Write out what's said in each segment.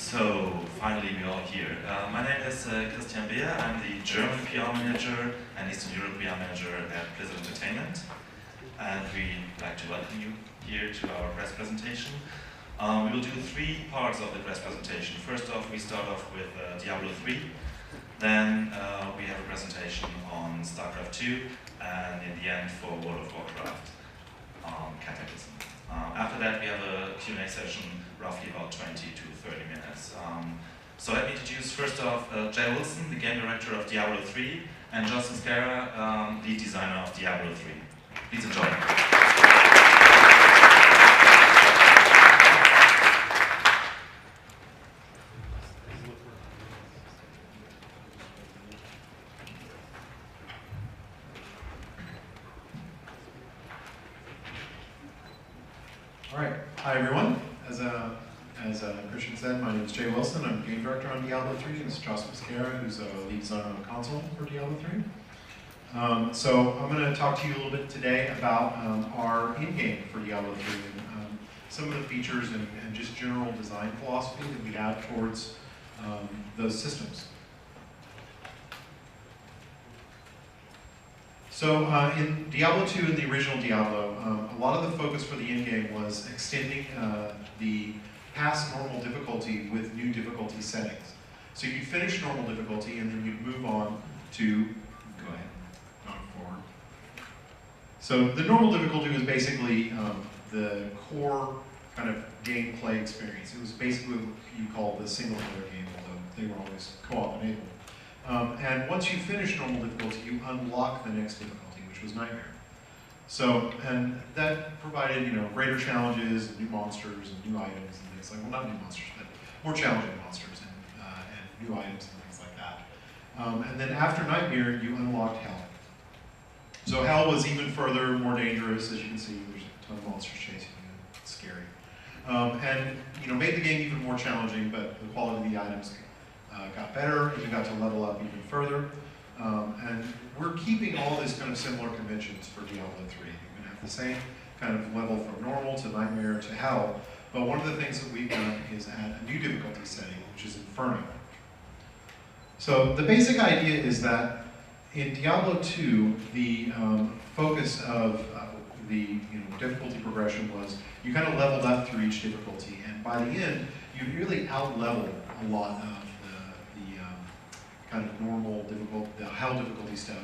So, finally we're all here. My name is Christian Beer. I'm the German PR manager and Eastern Europe PR manager at Blizzard Entertainment. And we'd like to welcome you here to our press presentation. We will do three parts of the press presentation. First off, we start off with Diablo 3. Then we have a presentation on StarCraft 2. And in the end, for World of Warcraft, Cataclysm. After that, we have a Q&A session, roughly about 20 to 30 minutes. So let me introduce first off Jay Wilson, the game director of Diablo 3, and Justin Scara, lead designer of Diablo 3. Please enjoy. All right, hi everyone. As Christian said, my name is Jay Wilson. I'm game director on Diablo 3. This is Justin Scara, who's a lead designer on the console for Diablo 3. So I'm going to talk to you a little bit today about our in-game for Diablo 3 and some of the features and just general design philosophy that we have towards those systems. So in Diablo 2 and the original Diablo, a lot of the focus for the in-game was extending the past normal difficulty with new difficulty settings. So you'd finish normal difficulty and then you'd move on to, go ahead, going forward. So the normal difficulty was basically the core kind of gameplay experience. It was basically what you call the single player game, although they were always co-op enabled. And once you finish normal difficulty, you unlock the next difficulty, which was Nightmare. So, and that provided, greater challenges, and new monsters, and new items, and things like, well, not new monsters, but more challenging monsters, and new items, and things like that. And then after Nightmare, you unlocked Hell. So Hell was even further, more dangerous, as you can see, there's a ton of monsters chasing you, it's scary. And, made the game even more challenging, but the quality of the items got better, you got to level up even further. And we're keeping all these kind of similar conventions for Diablo 3. You're going to have the same kind of level from normal to Nightmare to Hell, but one of the things that we've done is add a new difficulty setting, which is Inferno. So the basic idea is that in Diablo 2, the focus of the difficulty progression was you kind of leveled up through each difficulty, and by the end, you really out-leveled a lot of kind of normal the Hell difficulty stuff.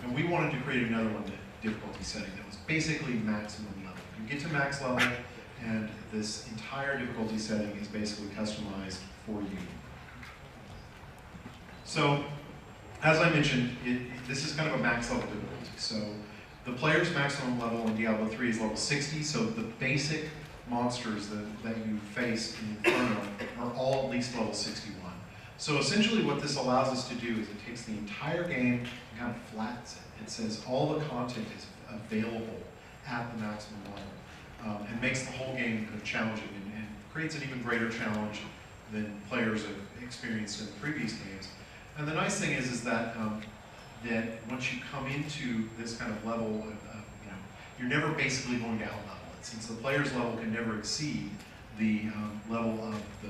And we wanted to create another one, the difficulty setting that was basically maximum level. You get to max level, and this entire difficulty setting is basically customized for you. So, as I mentioned, this is kind of a max level difficulty. So, the player's maximum level in Diablo 3 is level 60, so the basic monsters that you face in Inferno are all at least level 61. So essentially what this allows us to do is it takes the entire game and kind of flattens it. It says all the content is available at the maximum level and makes the whole game kind of challenging and creates an even greater challenge than players have experienced in the previous games. And the nice thing is that that once you come into this kind of level of you're never basically going to out-level it, since the player's level can never exceed the level of the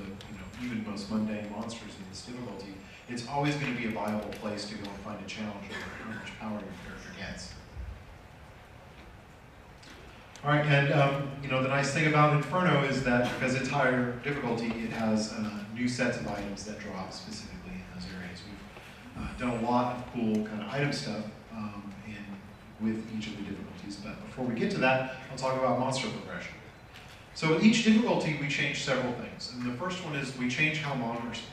even most mundane monsters in this difficulty. It's always going to be a viable place to go and find a challenge or how much power your character gets. All right, and the nice thing about Inferno is that because it's higher difficulty, it has new sets of items that drop specifically in those areas. We've done a lot of cool kind of item stuff with each of the difficulties, but before we get to that, I'll talk about monster progression. So with each difficulty, we change several things. And the first one is we change how monsters